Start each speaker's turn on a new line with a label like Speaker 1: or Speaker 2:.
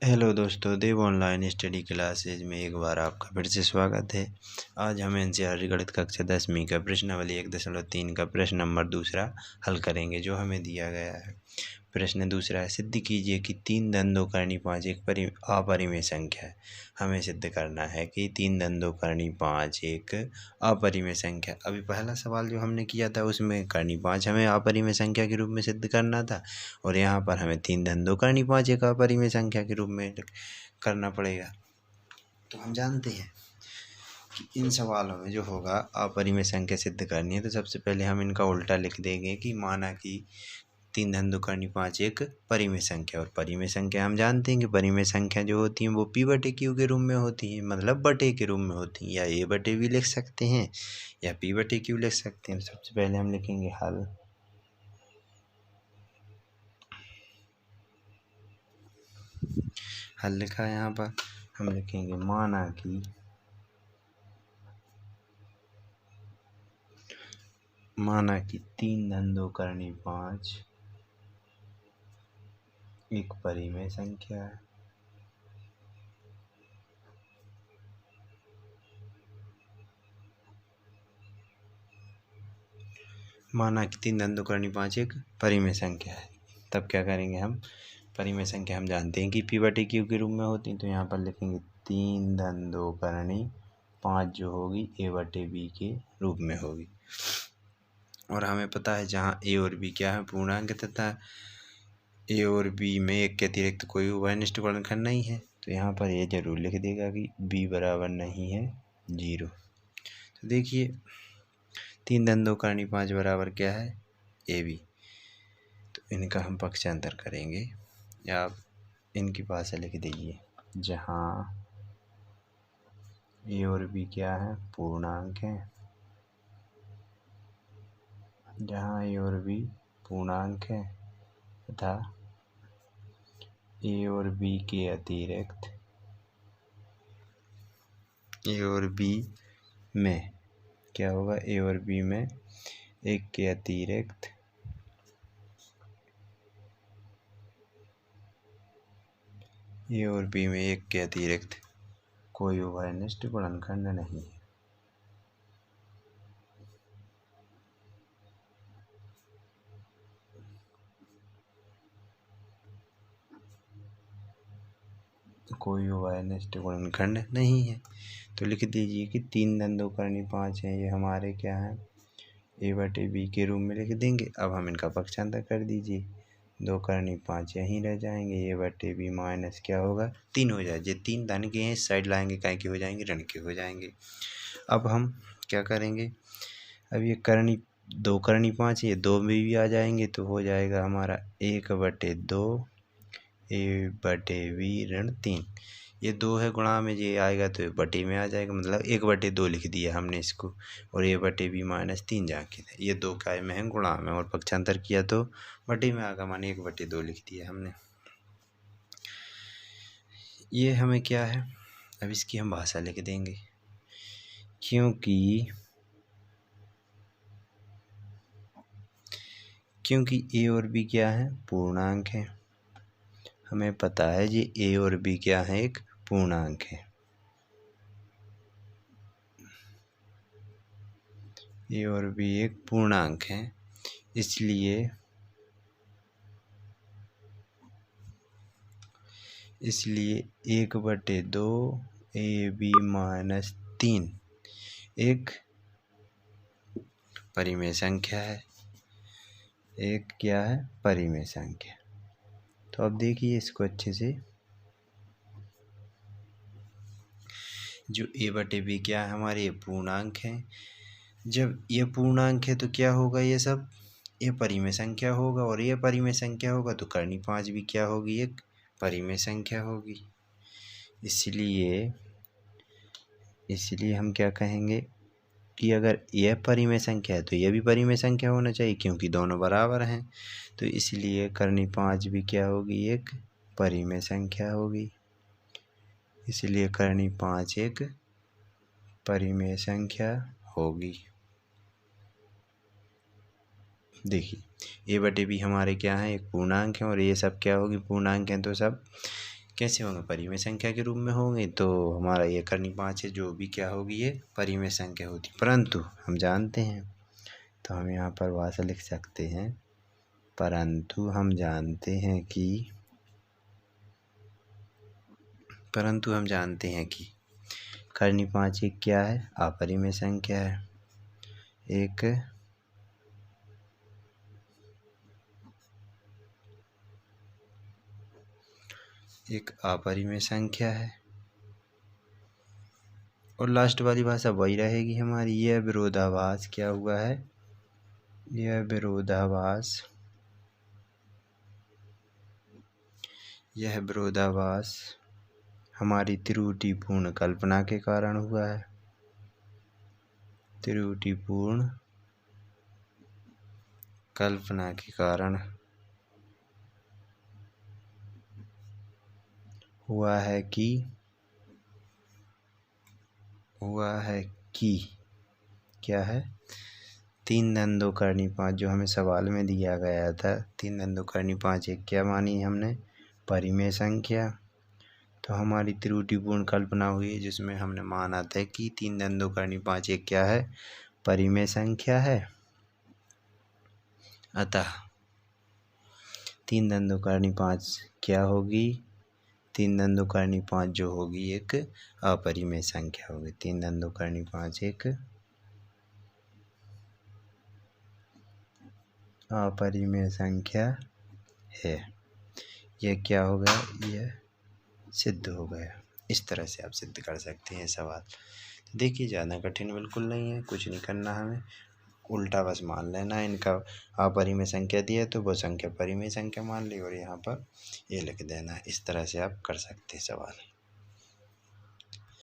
Speaker 1: Hello दोस्तों, देव online study classes में एक बार आपका फिर से स्वागत है। आज हम एनसीईआरटी गणित कक्षा 10वीं का प्रश्नावली 1.3 का प्रश्न नंबर दूसरा हल करेंगे, जो हमें दिया गया है। प्रश्न दूसरा है, सिद्ध कीजिए कि 3 धन 2 करनी 5 एक अपरिमेय संख्या है। हमें सिद्ध करना है कि 3 धन 2 करनी 5 एक अपरिमेय संख्या। अभी पहला सवाल जो हमने किया था उसमें करनी 5 हमें अपरिमेय संख्या के रूप में सिद्ध करना था, और यहाँ पर हमें 3 धन 2 करनी 5 एक अपरिमेय संख्या के रूप में करना पड़ेगा। तो हम जानते हैं कि इन सवालों में जो होगा अपरिमेय संख्या सिद्ध करनी है, तो सबसे पहले हम इनका उल्टा लिख देंगे कि माना कि 3 धन 2 करनी 5 एक परिमेय संख्या। और परिमेय संख्या हम जानते हैं कि परिमेय संख्या जो होती हैं वो P/Q के रूप में होती हैं, मतलब बटे के रूप में होती हैं, या A/V लिख सकते हैं या P/Q लिख सकते हैं। सबसे पहले हम लिखेंगे हल। हल लिखा है, यहाँ पर हम लिखेंगे माना कि 3 धन 2 करनी 5 एक परिमेय संख्या है। माना कि 3 धन 2 करनी 5 एक परिमेय संख्या है, तब क्या करेंगे हम, परिमेय संख्या हम जानते हैं कि P/Q के रूप में होती है, तो यहाँ पर लिखेंगे 3 धन 2 करनी 5 जो होगी A/B के रूप में होगी। और हमें पता है जहाँ A और B क्या है, पूर्णांक, तथा A और B में एक के अतिरिक्त कोई उभयनिष्ठ गुणनखंड नहीं है, तो यहाँ पर ये जरूर लिख देगा कि B बराबर नहीं है 0। तो देखिए 3 धन 2 करनी 5 बराबर क्या है, AB। तो इनका हम पक्षांतर करेंगे, या आप इनकी भाषा लिख दीजिए, जहाँ A और B क्या है, पूर्णांक है, जहाँ A और B पूर्णांक है तथा A और B के अतिरिक्त A और B में क्या होगा, A और B में एक के अतिरिक्त A और B में एक के अतिरिक्त कोई उभयनिष्ठ गुणनखंड नहीं है। कोई उभयनिष्ठ गुणनखंड नहीं है। तो लिख दीजिए कि 3 धन 2 करनी 5 है, ये हमारे क्या है, A/B के रूप में लिख देंगे। अब हम इनका पक्षांतर कर दीजिए, 2 करनी 5 यहीं रह जाएंगे, A/B माइनस क्या होगा, 3 हो जाए। ये 3 धन के हैं, इस साइड लाएंगे, काय के हो जाएंगे, ऋण के हो जाएंगे। अब हम क्या करेंगे, अब ये 2 करनी 5 ये 2 में भी आ जाएंगे, तो हो जाएगा हमारा 1/2 A/B ऋण 3। ये 2 है, गुणा में ये आएगा तो ये बटे में आ जाएगा, मतलब 1/2 लिख दिया हमने इसको, और A/B माइनस 3 जाके ये 2 काय में है, गुणा में, और पक्षांतर किया तो बटे में आगा, माने 1/2 लिख दिया हमने। ये हमें क्या है, अब इसकी हम भाषा लिख देंगे, क्योंकि A और B क्या है, पूर्णांक है। हमें पता है जी A और B क्या है, एक पूर्णांक है। A और B एक पूर्णांक है, इसलिए 1/2 AB माइनस 3 एक परिमेय संख्या है, एक क्या है, परिमेय संख्या। तो अब देखिए इसको अच्छे से, जो A/B क्या है हमारे, ये पूर्णांक है। जब ये पूर्णांक है तो क्या होगा, ये सब ये परिमेय संख्या होगा, और ये परिमेय संख्या होगा तो करनी 5 भी क्या होगी, एक परिमेय संख्या होगी। इसलिए हम क्या कहेंगे कि अगर यह परिमेय संख्या है तो यह भी परिमेय संख्या होना चाहिए, क्योंकि दोनों बराबर हैं। तो इसलिए करनी 5 भी क्या होगी, एक परिमेय संख्या होगी। इसलिए करनी 5 एक परिमेय संख्या होगी। देखिए A/B हमारे क्या है, एक पूर्णांक है, और ये सब क्या होगी, पूर्णांक हैं, तो सब कैसे होंगे, परिमेय संख्या के रूप में होंगे। तो हमारा ये करनी 5 है, जो भी क्या होगी, ये परिमेय संख्या होती। परंतु हम जानते हैं, तो हम यहाँ पर भाषा लिख सकते हैं, परंतु हम जानते हैं कि करनी 5 एक क्या है, अपरिमेय संख्या है। एक अपरिमेय संख्या है। और लास्ट वाली भाषा वही रहेगी हमारी। यह विरोधाभास क्या हुआ है, यह विरोधाभास हमारी त्रुटिपूर्ण कल्पना के कारण हुआ है। त्रुटिपूर्ण कल्पना के कारण हुआ है कि क्या है, 3 धन 2 करनी 5 जो हमें सवाल में दिया गया था। 3 धन 2 करनी 5 एक क्या मानी हमने, परिमेय संख्या। तो हमारी त्रुटिपूर्ण कल्पना हुई जिसमें हमने माना था कि 3 धन 2 करनी 5 एक क्या है, परिमेय संख्या है। अतः 3 धन 2 करनी 5 क्या होगी, 3 धन 2 करनी 5 जो होगी एक अपरिमेय संख्या होगी। 3 धन 2 करनी 5 एक अपरिमेय संख्या है। यह क्या हो गया, यह सिद्ध हो गया। इस तरह से आप सिद्ध कर सकते हैं सवाल। देखिए ज़्यादा कठिन बिल्कुल नहीं है, कुछ नहीं करना हमें, उल्टा बस मान लेना है। इनका अपरिमेय संख्या दिया है तो वो संख्या परिमेय संख्या मान ली और यहाँ पर ये लिख देना है। इस तरह से आप कर सकते हैं सवाल।